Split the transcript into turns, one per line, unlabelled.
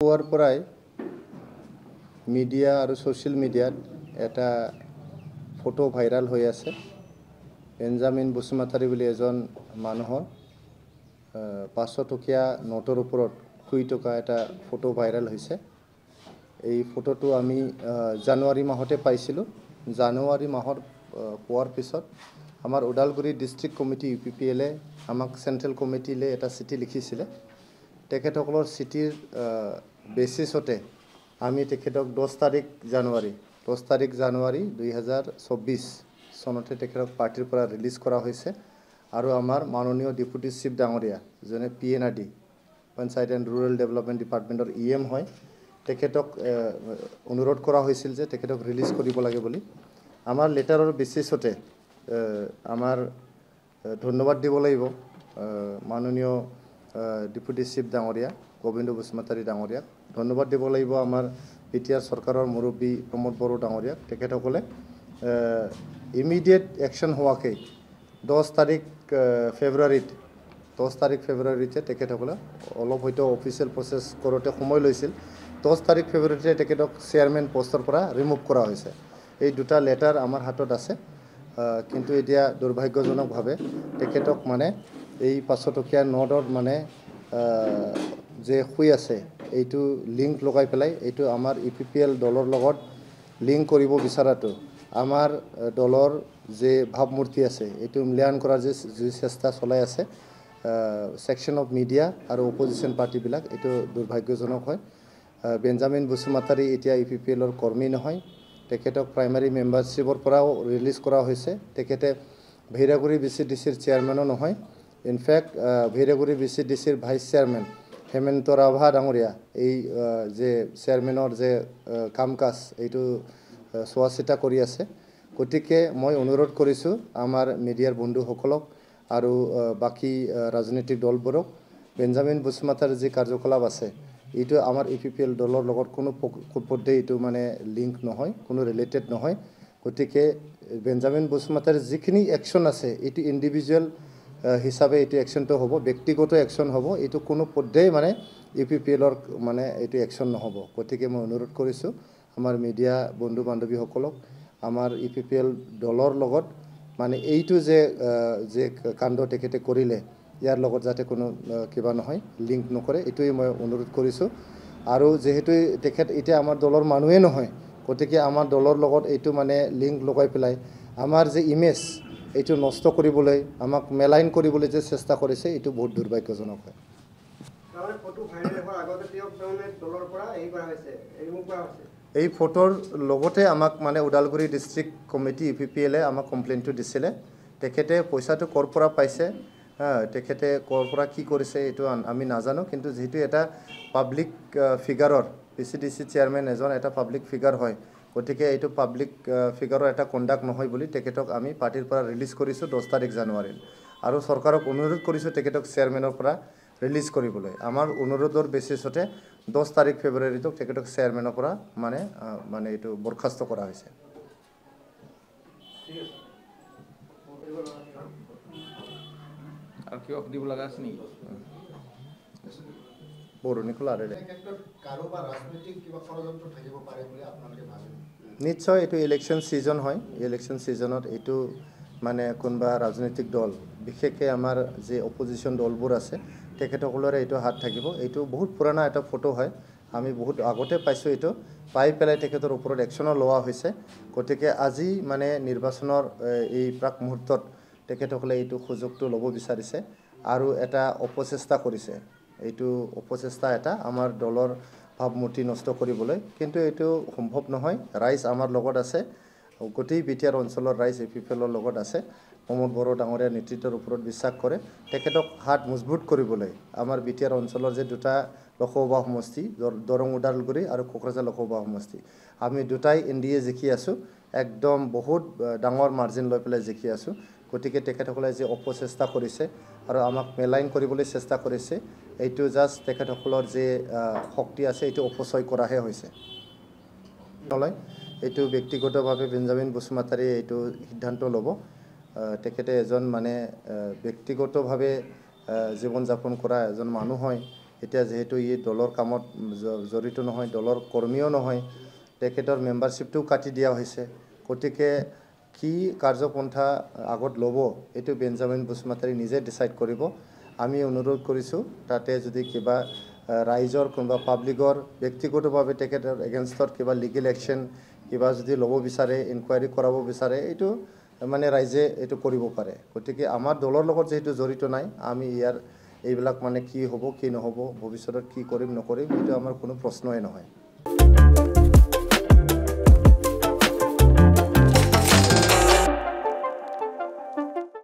পুৱাৰ পৰাই মিডিয়া আৰু ছ'চিয়েল মিডিয়াত এটা ফটো ভাইৰাল হৈ আছে। বেঞ্জামিন বসুমতাৰী বুলি এজন মানুহৰ 500 টকীয়া নোটৰ ওপৰত শুই থকা এটা ফটো ভাইৰাল হৈছে। এই ফটোটো আমি জানুৱাৰী মাহতে পাইছিলোঁ। জানুৱাৰী মাহৰ পোৱাৰ পিছত আমাৰ ওদালগুৰি ডিষ্ট্ৰিক্ট কমিটি UPPL আমাক চেণ্ট্ৰেল কমিটিলৈ এটা চিঠি লিখিছিলে। তেখেতসকলৰ চিঠিৰ বেচিছতে আমি তেখেতক 10 তাৰিখ জানুৱাৰী 2024 চনতে তেখেতক পাৰ্টিৰ পৰা ৰিলিজ কৰা হৈছে। আৰু আমাৰ মাননীয় ডেপুটি চিফ ডাঙৰীয়া যেনে PNRD panchayat and rural development ডিপাৰ্টমেণ্টৰ EM হয়, তেখেতক অনুৰোধ কৰা হৈছিল যে তেখেতক ৰিলিজ কৰিব লাগে বুলি। আমাৰ লেটাৰৰ বেচিছতে আমাৰ ধন্যবাদ দিব লাগিব মাননীয় ডেপুটি চিফ ডাঙৰীয়া গোবিন্দ বসুমতাৰী ডাঙৰীয়াক, ধন্যবাদ দিব লাগিব আমাৰ BTR চৰকাৰৰ মুৰব্বী প্ৰমোদ বড়ো ডাঙৰীয়াক। তেখেতসকলে ইমিডিয়েট একশ্যন হোৱাকৈ 10 তাৰিখ ফেব্ৰুৱাৰীতে তেখেতসকলে অলপ হয়তো অফিচিয়েল প্ৰচেছ কৰোঁতে সময় লৈছিল। 10 তাৰিখ ফেব্ৰুৱাৰীতে তেখেতক চেয়াৰমেন পষ্টৰ পৰা ৰিমুভ কৰা হৈছে। এই দুটা লেটাৰ আমাৰ হাতত আছে, কিন্তু এতিয়া দুৰ্ভাগ্যজনকভাৱে তেখেতক মানে এই 500 টকীয়া নোটৰ মানে যে শুই আছে এইটো লিংক লগাই পেলাই এইটো আমাৰ UPPL দলৰ লগত লিংক কৰিব বিচৰাটো আমাৰ দলৰ যে ভাৱমূৰ্তি আছে এইটো মূল্যায়ন কৰাৰ যে চেষ্টা চলাই আছে ছেকশ্যন অফ মিডিয়া আৰু অপজিশ্যন পাৰ্টিবিলাক, এইটো দুৰ্ভাগ্যজনক হয়। বেঞ্জামিন বসুমতাৰী এতিয়া UPPLৰ কৰ্মী নহয়। তেখেতক প্ৰাইমাৰী মেম্বাৰশ্বিপৰ পৰাও ৰিলিজ কৰা হৈছে। তেখেতে ভৈৰাগুৰি BCDCৰ চেয়াৰমেনো নহয়। ইনফেক্ট ভৈৰাগুৰি BCDCৰ ভাইচ চেয়াৰমেন হেমন্ত ৰাভা ডাঙৰীয়া এই যে চেয়াৰমেনৰ যে কাম কাজ এইটো চোৱা চিতা কৰি আছে। গতিকে মই অনুৰোধ কৰিছোঁ আমাৰ মিডিয়াৰ বন্ধুসকলক আৰু বাকী ৰাজনৈতিক দলবোৰক, বেঞ্জামিন বসুমতাৰীৰ যি কাৰ্যকলাপ আছে এইটো আমাৰ UPPL দলৰ লগত কোনো পধ্যে এইটো মানে লিংক নহয়, কোনো ৰিলেটেড নহয়। গতিকে বেঞ্জামিন বসুমতাৰীৰ যিখিনি একশ্যন আছে এইটো ইণ্ডিভিজুৱেল হিচাপে এইটো একশ্যনটো হ'ব, ব্যক্তিগত একশ্যন হ'ব। এইটো কোনো পধ্যেই মানে UPPLৰ মানে এইটো একশ্যন নহ'ব। গতিকে মই অনুৰোধ কৰিছোঁ আমাৰ মিডিয়া বন্ধু বান্ধৱীসকলক আমাৰ UPPL দলৰ লগত মানে এইটো যে কাণ্ড তেখেতে কৰিলে ইয়াৰ লগত যাতে কোনো কিবা নহয়, লিংক নকৰে, এইটোৱেই মই অনুৰোধ কৰিছোঁ। আৰু যিহেতু তেখেত এতিয়া আমাৰ দলৰ মানুহেই নহয়, গতিকে আমাৰ দলৰ লগত এইটো মানে লিংক লগাই পেলাই আমাৰ যে ইমেজ এইটো নষ্ট কৰিবলৈ, আমাক মেলাইন কৰিবলৈ যে চেষ্টা কৰিছে এইটো বহুত দুৰ্ভাগ্যজনক হয়। এই ফটোৰ লগতে আমাক মানে ওদালগুৰি ডিষ্ট্ৰিক্ট কমিটি UPPL আমাক কমপ্লেইনটো দিছিলে। তেখেতে পইচাটো ক'ৰ পৰা পাইছে, তেখেতে ক'ৰ পৰা কি কৰিছে এইটো আমি নাজানো, কিন্তু যিহেতু এটা পাব্লিক ফিগাৰৰ BCDC চেয়াৰমেন এজন এটা পাব্লিক ফিগাৰ হয়, গতিকে এইটো পাব্লিক ফিগাৰৰ এটা কণ্ডাক্ট নহয় বুলি তেখেতক আমি পাৰ্টিৰ পৰা ৰিলিজ কৰিছোঁ 10 তাৰিখ জানুৱাৰীত। আৰু চৰকাৰক অনুৰোধ কৰিছোঁ তেখেতক চেয়াৰমেনৰ পৰা ৰিলিজ কৰিবলৈ। আমাৰ অনুৰোধৰ বেচিছতে 10 তাৰিখ ফেব্ৰুৱাৰীটো তেখেতক চেয়াৰমেনৰ পৰা মানে এইটো বৰখাস্ত কৰা হৈছে।
আৰু কিয় দিব লগা আছে নেকি?
নিশ্চয় এইটো ইলেকশ্যন ছিজন হয়। ইলেকশ্যন ছিজনত এইটো মানে কোনোবা ৰাজনৈতিক দল, বিশেষকৈ আমাৰ যে অপজিশ্যন দলবোৰ আছে তেখেতসকলৰে এইটো হাত থাকিব। এইটো বহুত পুৰণা এটা ফটো হয়, আমি বহুত আগতে পাইছোঁ। এইটো পাই পেলাই তেখেতৰ ওপৰত একশ্যনো লোৱা হৈছে। গতিকে আজি মানে নিৰ্বাচনৰ এই প্ৰাক মুহূৰ্তত তেখেতসকলে এইটো সুযোগটো ল'ব বিচাৰিছে আৰু এটা অপচেষ্টা কৰিছে। এইটো অপচেষ্টা এটা আমাৰ দলৰ ভাৱমূৰ্তি নষ্ট কৰিবলৈ, কিন্তু এইটো সম্ভৱ নহয়। ৰাইজ আমাৰ লগত আছে, গোটেই BTR অঞ্চলৰ ৰাইজ UPPLৰ লগত আছে। প্ৰমোদ বড়ো ডাঙৰীয়াৰ নেতৃত্বৰ ওপৰত বিশ্বাস কৰে। তেখেতক হাত মজবুত কৰিবলৈ আমাৰ BTR অঞ্চলৰ যে দুটা লোকসভা সমষ্টি দৰং ওদালগুৰি আৰু কোকৰাঝাৰ লোকসভা সমষ্টি, আমি দুটাই NDA জিকি আছোঁ, একদম বহুত ডাঙৰ মাৰ্জিন লৈ পেলাই জিকি আছোঁ। গতিকে তেখেতসকলে যে অপচেষ্টা কৰিছে আৰু আমাক মেলাইন কৰিবলৈ চেষ্টা কৰিছে, এইটো জাষ্ট তেখেতসকলৰ যে শক্তি আছে এইটো অপচয় কৰাহে হৈছে। এইটো ব্যক্তিগতভাৱে বেঞ্জামিন বসুমতাৰীয়ে এইটো সিদ্ধান্ত ল'ব। তেখেতে এজন মানে ব্যক্তিগতভাৱে জীৱন যাপন কৰা এজন মানুহ হয়। এতিয়া যেহেতু ই দলৰ কামত জড়িত নহয়, দলৰ কৰ্মীও নহয়, তেখেতৰ মেম্বাৰশ্বিপটোও কাটি দিয়া হৈছে। গতিকে কি কাৰ্যপন্থা আগত ল'ব এইটো বেঞ্জামিন বসুমতাৰী নিজে ডিচাইড কৰিব। আমি অনুৰোধ কৰিছোঁ তাতে যদি কিবা ৰাইজৰ কোনোবা পাব্লিকৰ ব্যক্তিগতভাৱে তেখেতৰ এগেইনষ্টত কিবা লিগেল একশ্যন কিবা যদি ল'ব বিচাৰে, ইনকুৱাৰী কৰাব বিচাৰে, এইটো মানে ৰাইজে এইটো কৰিব পাৰে। গতিকে আমাৰ দলৰ লগত যিহেতু জড়িত নাই, আমি এইবিলাক মানে কি হ'ব কি নহ'ব, ভৱিষ্যতত কি কৰিম নকৰিম, এইটো আমাৰ কোনো প্ৰশ্নই নহয়।